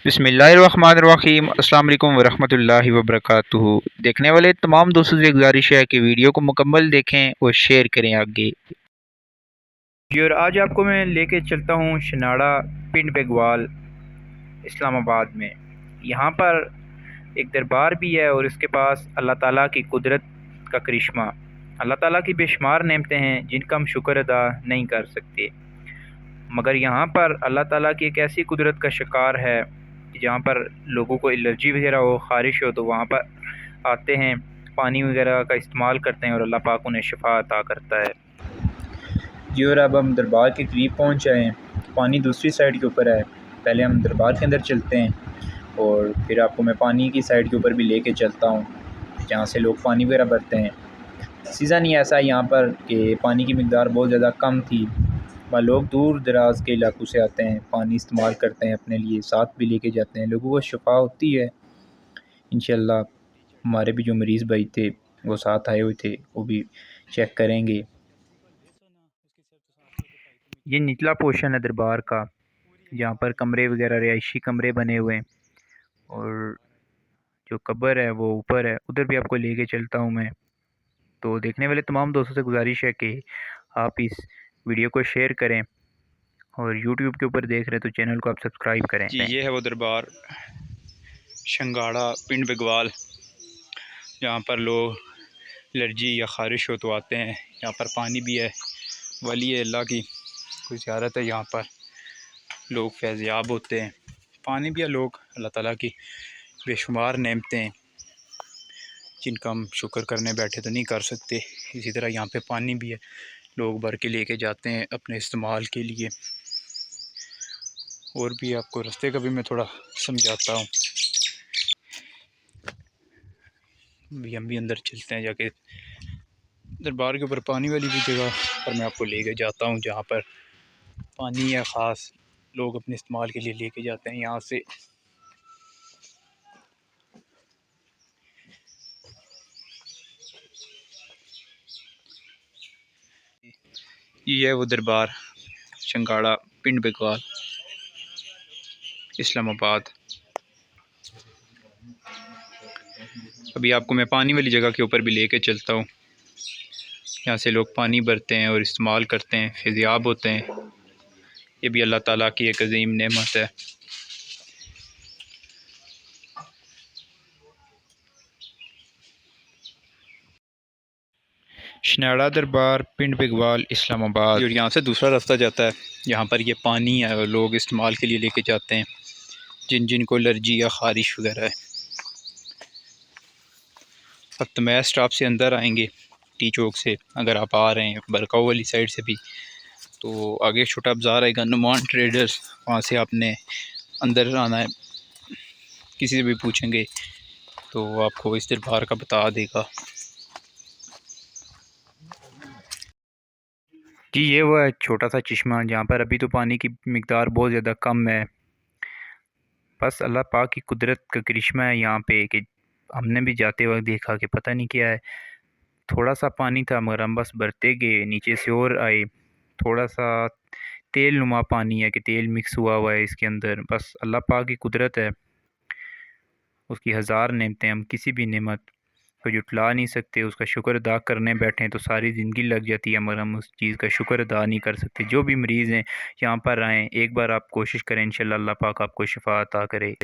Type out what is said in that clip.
बिस्मिल्लाहिर्रहमानिर्रहीम अस्सलाम वालेकुम वरहमतुल्लाहि वबरकातुहू। देखने वाले तमाम दोस्तों से गुजारिश है कि वीडियो को मुकम्मल देखें और शेयर करें आगे। जी, और आज आपको मैं लेके चलता हूँ शनाड़ा पिंड बेगवाल इस्लामाबाद में। यहाँ पर एक दरबार भी है और इसके पास अल्लाह ताला की कुदरत का करिश्मा, अल्लाह ताला की बेशुमार नेमतें हैं जिनका हम शुक्र अदा नहीं कर सकते। मगर यहाँ पर अल्लाह ताला की एक ऐसी कुदरत का शिकार है कि जहाँ पर लोगों को एलर्जी वगैरह हो, ख़ारिश हो, तो वहाँ पर आते हैं, पानी वगैरह का इस्तेमाल करते हैं और अल्लाह पाक उन्हें शिफा अता करता है। जी, और अब हम दरबार के करीब पहुँच आए हैं। पानी दूसरी साइड के ऊपर है। पहले हम दरबार के अंदर चलते हैं और फिर आपको मैं पानी की साइड के ऊपर भी लेके चलता हूँ, जहाँ से लोग पानी वगैरह भरते हैं। सीज़न ही ऐसा है यहाँ पर कि पानी की मिक़दार बहुत ज़्यादा कम थी, वहाँ लोग दूर दराज के इलाकों से आते हैं, पानी इस्तेमाल करते हैं, अपने लिए साथ भी लेके जाते हैं। लोगों को शिफा होती है इंशाअल्लाह। हमारे भी जो मरीज़ भाई थे वो साथ आए हुए थे, वो भी चेक करेंगे। ये निचला पोर्शन है दरबार का, जहाँ पर कमरे वगैरह रिहायशी कमरे बने हुए हैं, और जो कब्र है वो ऊपर है, उधर भी आपको लेके चलता हूँ मैं। तो देखने वाले तमाम दोस्तों से गुजारिश है कि आप इस वीडियो को शेयर करें और यूट्यूब के ऊपर देख रहे हैं तो चैनल को आप सब्सक्राइब करें। जी, ये है वो दरबार शंगाड़ा पिंड बेगवाल, जहाँ पर लोग एलर्जी या ख़ारिश हो तो आते हैं। यहाँ पर पानी भी है, वली अल्लाह की कोई ज़ियारत है, यहाँ पर लोग फैज़याब होते हैं। पानी भी है, लोग अल्लाह ताला की बेशुमार नेमतें हैं जिनका हम शुक्र करने बैठे तो नहीं कर सकते। इसी तरह यहाँ पे पानी भी है, लोग भर के लेके जाते हैं अपने इस्तेमाल के लिए। और भी आपको रास्ते का भी मैं थोड़ा समझाता हूँ। भी हम भी अंदर चलते हैं, जाके दरबार के ऊपर पानी वाली भी जगह पर मैं आपको लेके जाता हूँ, जहाँ पर पानी है ख़ास, लोग अपने इस्तेमाल के लिए लेके जाते हैं यहाँ से। ये है वो दरबार शंगाड़ा पिंड बेगवाल इस्लामाबाद। अभी आपको मैं पानी वाली जगह के ऊपर भी लेके चलता हूँ, यहाँ से लोग पानी भरते हैं और इस्तेमाल करते हैं, फैज़याब होते हैं। ये भी अल्लाह ताला की एक अज़ीम नेमत है। शनाड़ा दरबार पिंड बेगवाल इस्लामाबाद। और यहाँ से दूसरा रास्ता जाता है, यहाँ पर ये पानी है और लोग इस्तेमाल के लिए लेके जाते हैं जिन जिन को एलर्जी या ख़ारिश वगैरह है। अब तो मैं स्टॉप से अंदर आएंगे टी चौक से, अगर आप आ रहे हैं बरकाऊ वाली साइड से भी, तो आगे छोटा बाज़ार आएगा नुमान ट्रेडर्स, वहाँ से आपने अंदर आना है। किसी से भी पूछेंगे तो आपको इस दरबार का बता देगा। जी, ये वो है छोटा सा चश्मा, जहाँ पर अभी तो पानी की मिक़दार बहुत ज़्यादा कम है। बस अल्लाह पाक की कुदरत का करिश्मा है यहाँ पे कि हमने भी जाते वक्त देखा कि पता नहीं क्या है, थोड़ा सा पानी था मगर हम बस भरते गए, नीचे से और आए। थोड़ा सा तेल नुमा पानी है कि तेल मिक्स हुआ हुआ है इसके अंदर। बस अल्लाह पाक की कुदरत है, उसकी हज़ार नेमतें, हम किसी भी नेमत को जुटला नहीं सकते। उसका शुक्र अदा करने बैठें तो सारी ज़िंदगी लग जाती है, मगर हम उस चीज़ का शुक्र अदा नहीं कर सकते। जो भी मरीज़ हैं यहाँ पर आएँ, एक बार आप कोशिश करें, इंशाअल्लाह अल्लाह पाक आपको शिफा अता करे।